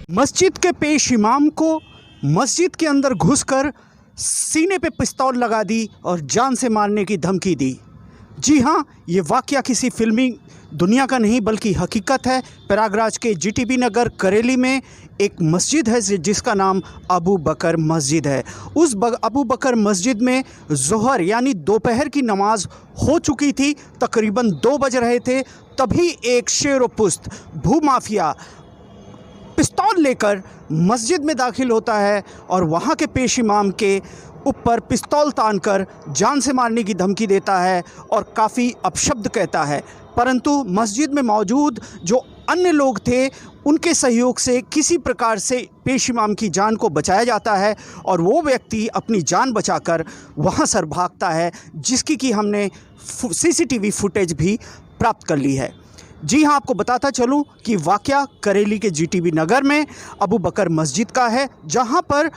मस्जिद के पेश इमाम को मस्जिद के अंदर घुसकर सीने पे पिस्तौल लगा दी और जान से मारने की धमकी दी। जी हाँ, ये वाक़या किसी फिल्मी दुनिया का नहीं बल्कि हकीकत है। प्रयागराज के जीटीबी नगर करेली में एक मस्जिद है जिसका नाम अबू बकर मस्जिद है। उस अबू बकर मस्जिद में ज़ोहर यानी दोपहर की नमाज हो चुकी थी, तकरीबन 2 बज रहे थे। तभी एक शेर-ओ-पुस्त भूमाफिया पिस्तौल लेकर मस्जिद में दाखिल होता है और वहाँ के पेश इमाम के ऊपर पिस्तौल तानकर जान से मारने की धमकी देता है और काफ़ी अपशब्द कहता है। परंतु मस्जिद में मौजूद जो अन्य लोग थे उनके सहयोग से किसी प्रकार से पेश इमाम की जान को बचाया जाता है और वो व्यक्ति अपनी जान बचाकर वहाँ से भागता है, जिसकी कि हमने सीसीटीवी फुटेज भी प्राप्त कर ली है। जी हाँ, आपको बताता चलूँ कि वाक़या करेली के जीटीबी नगर में अबू बकर मस्जिद का है, जहाँ पर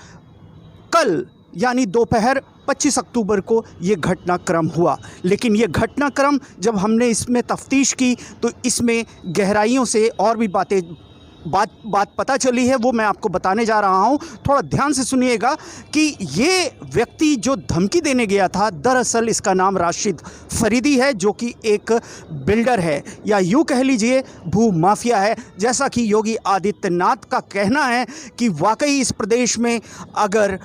कल यानी दोपहर 25 अक्टूबर को ये घटनाक्रम हुआ। लेकिन ये घटनाक्रम जब हमने इसमें तफ्तीश की तो इसमें गहराइयों से और भी बात पता चली है, वो मैं आपको बताने जा रहा हूँ। थोड़ा ध्यान से सुनिएगा कि ये व्यक्ति जो धमकी देने गया था, दरअसल इसका नाम राशिद फरीदी है, जो कि एक बिल्डर है या यूँ कह लीजिए भू माफिया है। जैसा कि योगी आदित्यनाथ का कहना है कि वाकई इस प्रदेश में अगर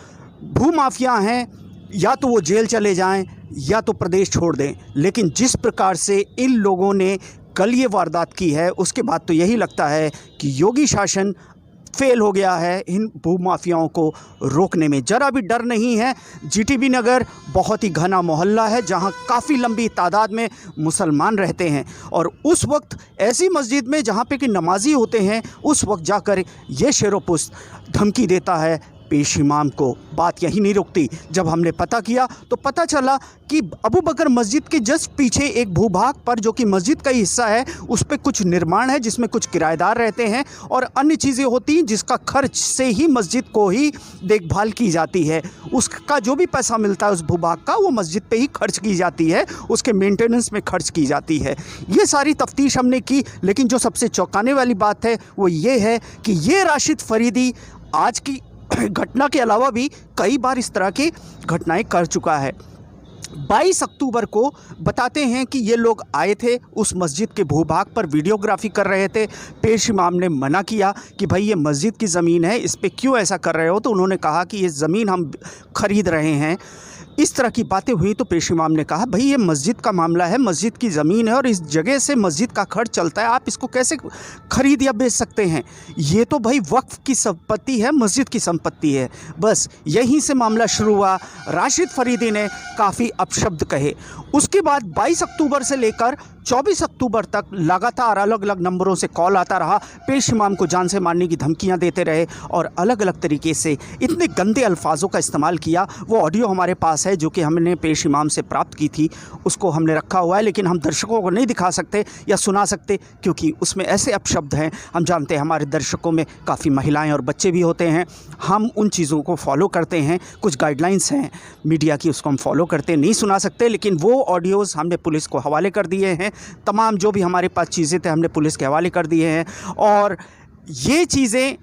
भू माफिया हैं या तो वो जेल चले जाएं या तो प्रदेश छोड़ दें। लेकिन जिस प्रकार से इन लोगों ने कल ये वारदात की है, उसके बाद तो यही लगता है कि योगी शासन फेल हो गया है इन भू माफियाओं को रोकने में। ज़रा भी डर नहीं है। जीटीबी नगर बहुत ही घना मोहल्ला है जहां काफ़ी लंबी तादाद में मुसलमान रहते हैं और उस वक्त ऐसी मस्जिद में जहां पे कि नमाजी होते हैं, उस वक्त जाकर ये शेर-ओ-पुस्त धमकी देता है पेश इमाम को। बात यही नहीं रुकती। जब हमने पता किया तो पता चला कि अबू बकर मस्जिद के जस्ट पीछे एक भूभाग पर, जो कि मस्जिद का ही हिस्सा है, उस पर कुछ निर्माण है जिसमें कुछ किराएदार रहते हैं और अन्य चीज़ें होती हैं जिसका खर्च से ही मस्जिद को ही देखभाल की जाती है। उसका जो भी पैसा मिलता है उस भूभाग का, वो मस्जिद पे ही खर्च की जाती है, उसके मेंटेनेंस में खर्च की जाती है। ये सारी तफ्तीश हमने की। लेकिन जो सबसे चौंकाने वाली बात है वो ये है कि ये राशिद फरीदी आज की घटना के अलावा भी कई बार इस तरह की घटनाएं कर चुका है। 22 अक्टूबर को बताते हैं कि ये लोग आए थे उस मस्जिद के भूभाग पर, वीडियोग्राफी कर रहे थे। पेश इमाम ने मना किया कि भाई ये मस्जिद की ज़मीन है, इस पे क्यों ऐसा कर रहे हो। तो उन्होंने कहा कि ये ज़मीन हम ख़रीद रहे हैं। इस तरह की बातें हुई तो पेश इमाम ने कहा भाई ये मस्जिद का मामला है, मस्जिद की ज़मीन है और इस जगह से मस्जिद का खर्च चलता है, आप इसको कैसे ख़रीद या बेच सकते हैं। ये तो भाई वक्फ की संपत्ति है, मस्जिद की संपत्ति है। बस यहीं से मामला शुरू हुआ। राशिद फरीदी ने काफ़ी अपशब्द कहे। उसके बाद 22 अक्टूबर से लेकर 24 अक्टूबर तक लगातार अलग अलग नंबरों से कॉल आता रहा। पेश इमाम को जान से मारने की धमकियां देते रहे और अलग अलग तरीके से इतने गंदे अल्फाजों का इस्तेमाल किया। वो ऑडियो हमारे पास है जो कि हमने पेश इमाम से प्राप्त की थी, उसको हमने रखा हुआ है, लेकिन हम दर्शकों को नहीं दिखा सकते या सुना सकते क्योंकि उसमें ऐसे अपशब्द हैं। हम जानते हैं हमारे दर्शकों में काफ़ी महिलाएँ और बच्चे भी होते हैं। हम उन चीज़ों को फॉलो करते हैं, कुछ गाइडलाइंस हैं मीडिया की, उसको हम फॉलो करते नहीं सुना सकते। लेकिन वो ऑडियोज़ हमने पुलिस को हवाले कर दिए हैं। तमाम जो भी हमारे पास चीज़ें थे हमने पुलिस के हवाले कर दिए हैं और ये चीज़ें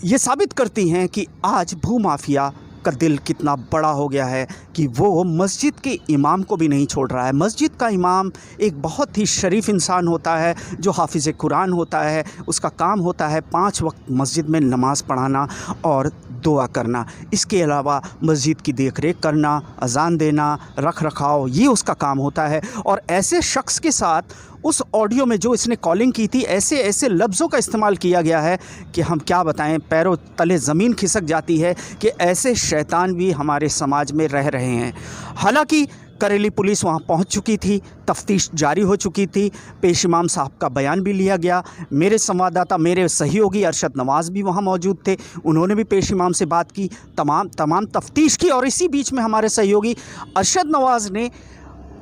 ये साबित करती हैं कि आज भूमाफिया का दिल कितना बड़ा हो गया है कि वो मस्जिद के इमाम को भी नहीं छोड़ रहा है। मस्जिद का इमाम एक बहुत ही शरीफ इंसान होता है जो हाफिज़ कुरान होता है। उसका काम होता है 5 वक्त मस्जिद में नमाज़ पढ़ाना और दुआ करना। इसके अलावा मस्जिद की देखरेख करना, अजान देना, रख रखाव, ये उसका काम होता है। और ऐसे शख्स के साथ उस ऑडियो में जो इसने कॉलिंग की थी, ऐसे ऐसे लफ्ज़ों का इस्तेमाल किया गया है कि हम क्या बताएं, पैरों तले ज़मीन खिसक जाती है कि ऐसे शैतान भी हमारे समाज में रह रहे हैं। हालांकि करेली पुलिस वहां पहुंच चुकी थी, तफ्तीश जारी हो चुकी थी, पेश इमाम साहब का बयान भी लिया गया। मेरे संवाददाता, मेरे सहयोगी अरशद नवाज़ भी वहां मौजूद थे, उन्होंने भी पेश इमाम से बात की, तमाम तफ्तीश की। और इसी बीच में हमारे सहयोगी अरशद नवाज़ ने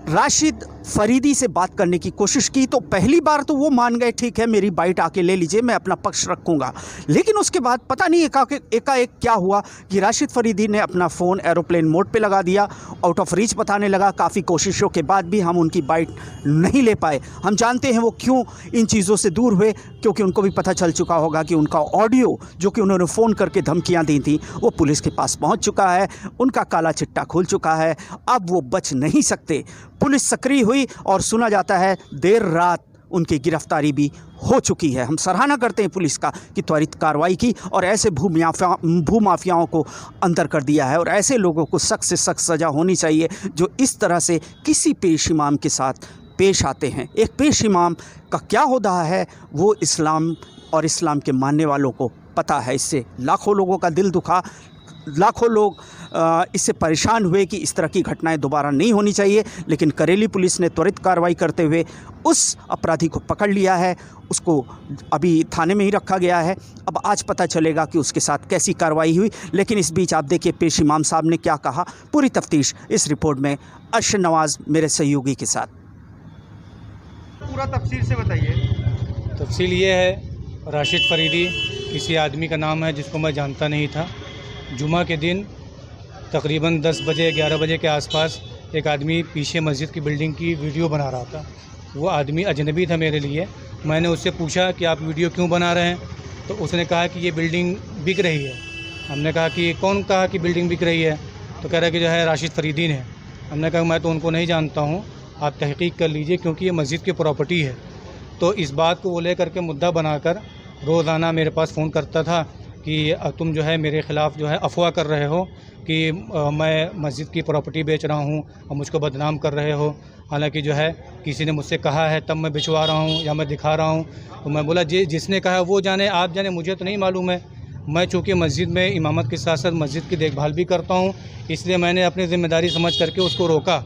राशिद फरीदी से बात करने की कोशिश की तो पहली बार तो वो मान गए, ठीक है मेरी बाइट आके ले लीजिए, मैं अपना पक्ष रखूंगा। लेकिन उसके बाद पता नहीं एकाएक क्या हुआ कि राशिद फरीदी ने अपना फ़ोन एरोप्लेन मोड पे लगा दिया, आउट ऑफ रीच बताने लगा। काफ़ी कोशिशों के बाद भी हम उनकी बाइट नहीं ले पाए। हम जानते हैं वो क्यों इन चीज़ों से दूर हुए, क्योंकि उनको भी पता चल चुका होगा कि उनका ऑडियो जो कि उन्होंने फ़ोन करके धमकियाँ दी थी वो पुलिस के पास पहुँच चुका है, उनका काला चिट्टा खुल चुका है, अब वो बच नहीं सकते। पुलिस सक्रिय हुई और सुना जाता है देर रात उनकी गिरफ्तारी भी हो चुकी है। हम सराहना करते हैं पुलिस का कि त्वरित कार्रवाई की और ऐसे भूमाफियाओं को अंदर कर दिया है, और ऐसे लोगों को सख्त से सख्त सज़ा होनी चाहिए जो इस तरह से किसी पेश इमाम के साथ पेश आते हैं। एक पेश इमाम का क्या होता है वो इस्लाम और इस्लाम के मानने वालों को पता है। इससे लाखों लोगों का दिल दुखा, लाखों लोग इससे परेशान हुए कि इस तरह की घटनाएं दोबारा नहीं होनी चाहिए। लेकिन करेली पुलिस ने त्वरित कार्रवाई करते हुए उस अपराधी को पकड़ लिया है, उसको अभी थाने में ही रखा गया है। अब आज पता चलेगा कि उसके साथ कैसी कार्रवाई हुई। लेकिन इस बीच आप देखिए पेश इमाम साहब ने क्या कहा, पूरी तफ्तीश इस रिपोर्ट में अर्शद नवाज़ मेरे सहयोगी के साथ। पूरा तफसील से बताइए। तफसील ये है, राशिद फरीदी किसी आदमी का नाम है जिसको मैं जानता नहीं था। जुमा के दिन तकरीबन 10 बजे 11 बजे के आसपास एक आदमी पीछे मस्जिद की बिल्डिंग की वीडियो बना रहा था। वो आदमी अजनबी था मेरे लिए। मैंने उससे पूछा कि आप वीडियो क्यों बना रहे हैं, तो उसने कहा कि ये बिल्डिंग बिक रही है। हमने कहा कि कौन कहा कि बिल्डिंग बिक रही है, तो कह रहा कि जो है राशिद फरीदी ने। हमने कहा मैं तो उनको नहीं जानता हूँ, आप तहकीक कर लीजिए क्योंकि ये मस्जिद की प्रॉपर्टी है। तो इस बात को वो लेकर के मुद्दा बनाकर रोज़ाना मेरे पास फ़ोन करता था कि तुम जो है मेरे ख़िलाफ़ जो है अफवाह कर रहे हो कि मैं मस्जिद की प्रॉपर्टी बेच रहा हूँ और मुझको बदनाम कर रहे हो। हालांकि जो है किसी ने मुझसे कहा है तब मैं बिचवा रहा हूँ या मैं दिखा रहा हूँ। तो मैं बोला जिसने कहा वो जाने, आप जाने, मुझे तो नहीं मालूम है। मैं चूँकि मस्जिद में इमामत के साथ साथ मस्जिद की देखभाल भी करता हूँ, इसलिए मैंने अपनी ज़िम्मेदारी समझ करके उसको रोका।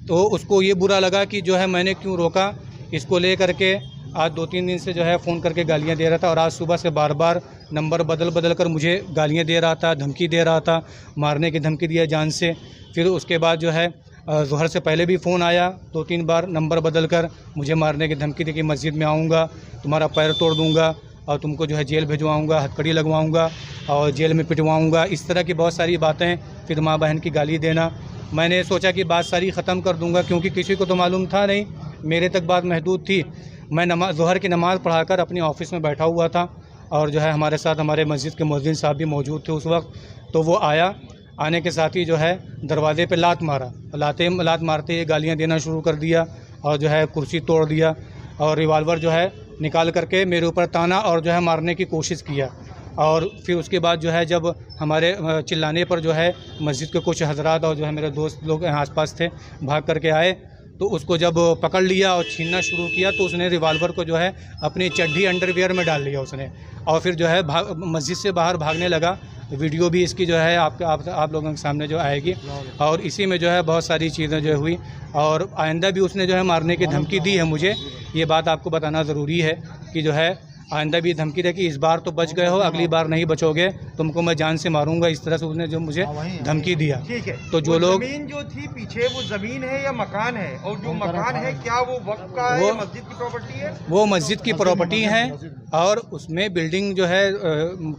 तो उसको ये बुरा लगा कि जो है मैंने क्यों रोका। इसको ले करके आज 2-3 दिन से जो है फ़ोन करके गालियाँ दे रहा था, और आज सुबह से बार बार नंबर बदल कर मुझे गालियाँ दे रहा था, धमकी दे रहा था, मारने की धमकी दिया जान से। फिर उसके बाद जो है ज़ोहर से पहले भी फ़ोन आया 2-3 बार नंबर बदल कर मुझे मारने की धमकी दी कि मस्जिद में आऊँगा, तुम्हारा पैर तोड़ दूँगा और तुमको जो है जेल भिजवाऊँगा, हथकड़ी लगवाऊँगा और जेल में पिटवाऊँगा। इस तरह की बहुत सारी बातें, फिर माँ बहन की गाली देना। मैंने सोचा कि बात सारी ख़त्म कर दूँगा क्योंकि किसी को तो मालूम था नहीं, मेरे तक बात महदूद थी। मैं ज़ोहर की नमाज़ पढ़ाकर अपनी ऑफ़िस में बैठा हुआ था, और जो है हमारे साथ हमारे मस्जिद के मुअज्जिन साहब भी मौजूद थे उस वक्त। तो वो आया, आने के साथ ही जो है दरवाज़े पे लात मारा। लात मारते ही गालियाँ देना शुरू कर दिया और जो है कुर्सी तोड़ दिया और रिवाल्वर जो है निकाल करके मेरे ऊपर ताना और जो है मारने की कोशिश किया। और फिर उसके बाद जो है जब हमारे चिल्लाने पर जो है मस्जिद के कुछ हजरात और जो है मेरे दोस्त लोग आसपास थे भाग करके आए, तो उसको जब पकड़ लिया और छीनना शुरू किया तो उसने रिवाल्वर को जो है अपनी चड्ढी अंडरवियर में डाल लिया उसने, और फिर जो है मस्जिद से बाहर भागने लगा। वीडियो भी इसकी जो है आप लोगों के सामने जो आएगी, और इसी में जो है बहुत सारी चीज़ें जो हुई, और आइंदा भी उसने जो है मारने की धमकी दी है मुझे। ये बात आपको बताना ज़रूरी है कि जो है आइंदा भी धमकी दे कि इस बार तो बच गए हो, अगली बार नहीं बचोगे, तुमको मैं जान से मारूंगा। इस तरह से उसने जो मुझे धमकी दिया। ठीक है, तो जो लोग ज़मीन जो थी पीछे वो ज़मीन है या मकान है, और जो मकान है क्या वो वक्फ का है, मस्जिद की प्रॉपर्टी है? वो मस्जिद की प्रॉपर्टी है, और उसमें बिल्डिंग जो है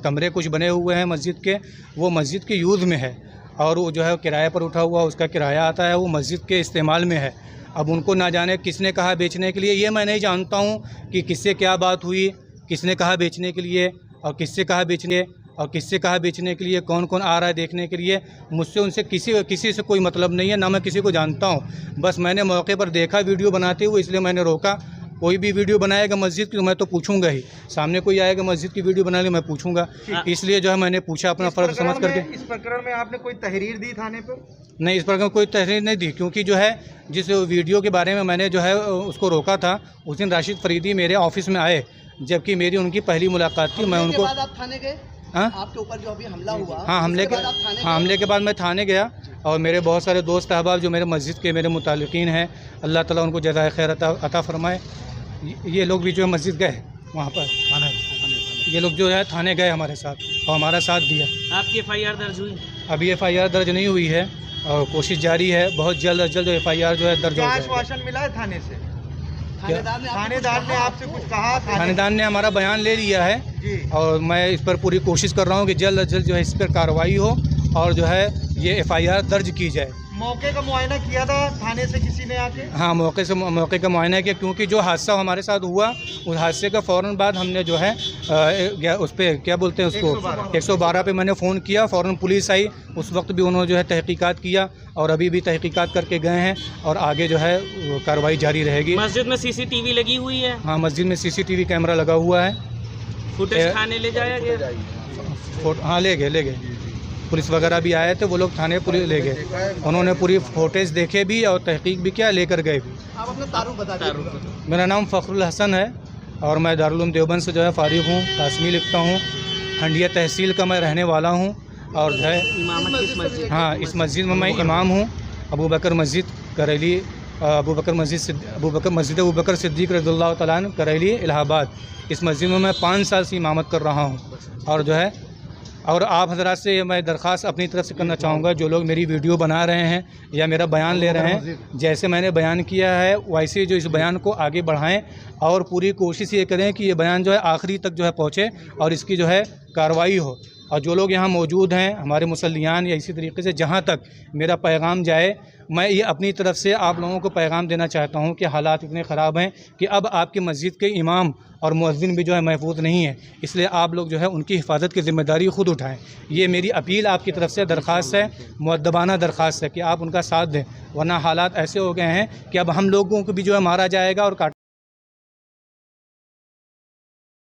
कमरे कुछ बने हुए हैं मस्जिद के, वो मस्जिद के यूज़ में है, और वो जो है किराए पर उठा हुआ उसका किराया आता है, वो मस्जिद के इस्तेमाल में है। अब उनको ना जाने किसने कहा बेचने के लिए, ये मैं नहीं जानता हूँ कि किससे क्या बात हुई, किसने कहा बेचने के लिए और किससे कहा बेचने के लिए, कौन कौन आ रहा है देखने के लिए। मुझसे उनसे किसी से कोई मतलब नहीं है, ना मैं किसी को जानता हूँ। बस मैंने मौके पर देखा वीडियो बनाते हुए, इसलिए मैंने रोका। कोई भी वीडियो बनाएगा मस्जिद की तो मैं तो पूछूंगा ही, सामने कोई आएगा मस्जिद की वीडियो बना ले मैं पूछूंगा। इसलिए जो है मैंने पूछा अपना फ़र्ज समझ करके। इस प्रकरण में आपने कोई तहरीर दी थाने पर? नहीं, इस प्रकार कोई तहरीर नहीं दी, क्योंकि जो है जिस वीडियो के बारे में मैंने जो है उसको रोका था, उस दिन राशिद फरीदी मेरे ऑफिस में आए, जबकि मेरी उनकी पहली मुलाकात थी। मैं उनको आप थाने गए? आपके ऊपर जो अभी हमला हुआ, हाँ, हमले के बाद मैं थाने गया, और मेरे बहुत सारे दोस्त अहबाब जो मेरे मस्जिद के मेरे मुतालिकीन हैं, अल्लाह ताला उनको जज़ाए खैर अता फरमाए, ये लोग भी जो है मस्जिद गए वहाँ पर, ये लोग जो है थाने गए हमारे साथ और हमारा साथ दिया। आपकी FIR दर्ज हुई? अभी FIR दर्ज नहीं हुई है, और कोशिश जारी है। बहुत जल्द अज जल्द FIR जो है दर्ज हो क्या जाएगा। आश्वासन मिला है थाने से? थानेदार ने आपसे कुछ कहा? थानेदार ने हमारा बयान ले लिया है जी। और मैं इस पर पूरी कोशिश कर रहा हूँ कि जल्द अज जल्द जो है इस पर कार्रवाई हो और जो है ये FIR दर्ज की जाए। मौके का मुआयना किया था थाने से किसी ने आके? हाँ, मौके का मुआयना किया, क्योंकि जो हादसा हमारे साथ हुआ उस हादसे का फ़ौरन बाद हमने जो है उस पर क्या बोलते हैं उसको 112 पे मैंने फ़ोन किया। फ़ौरन पुलिस आई, उस वक्त भी उन्होंने जो है तहकीकात किया और अभी भी तहकीकात करके गए हैं और आगे जो है कार्रवाई जारी रहेगी। मस्जिद में CCTV लगी हुई है? हाँ, मस्जिद में CCTV कैमरा लगा हुआ है। फुटेज थाने ले जाया गया? हाँ, ले गए पुलिस वगैरह भी आए थे, वो लोग थाने पुलिस ले गए। उन्होंने पूरी फुटेज देखे भी और तहकीक भी किया, लेकर गए भी। आप अपना तारुफ बता दीजिए। मेरा नाम फ़खरुल हसन है और मैं दारुल उलूम देवबंद से जो है फ़ारिग हूँ, तासमी लिखता हूँ। हंडिया तहसील का मैं रहने वाला हूँ और जो है इमामत किस मस्जिद? हाँ, इस मस्जिद में मैं इमाम हूँ। अबू बकर मस्जिद करेली, अबू बकर मस्जिद अबू बकर सिद्दीक़ रज़ियल्लाहु तआला अन्हु करेली इलाहाबाद। इस मस्जिद में मैं 5 साल से इमामत कर रहा हूँ। और जो है और आप हज़रात से मैं दरख्वास्त अपनी तरफ से करना चाहूँगा, जो लोग मेरी वीडियो बना रहे हैं या मेरा बयान ले रहे हैं, जैसे मैंने बयान किया है वैसे जो इस बयान को आगे बढ़ाएं और पूरी कोशिश ये करें कि ये बयान जो है आखिरी तक जो है पहुँचे और इसकी जो है कार्रवाई हो। और जो लोग यहाँ मौजूद हैं, हमारे मुसल्लियान या इसी तरीके से जहाँ तक मेरा पैगाम जाए, मैं ये अपनी तरफ से आप लोगों को पैगाम देना चाहता हूँ कि हालात इतने ख़राब हैं कि अब आपकी मस्जिद के इमाम और मुअज्जिन भी जो है महफूज नहीं है, इसलिए आप लोग जो है उनकी हिफाजत की ज़िम्मेदारी ख़ुद उठाएं। ये मेरी अपील आपकी तरफ से दरख्वास्त है, मुअद्दबाना दरख्वास्त है कि आप उनका साथ दें, वरना हालात ऐसे हो गए हैं कि अब हम लोगों को भी जो है मारा जाएगा और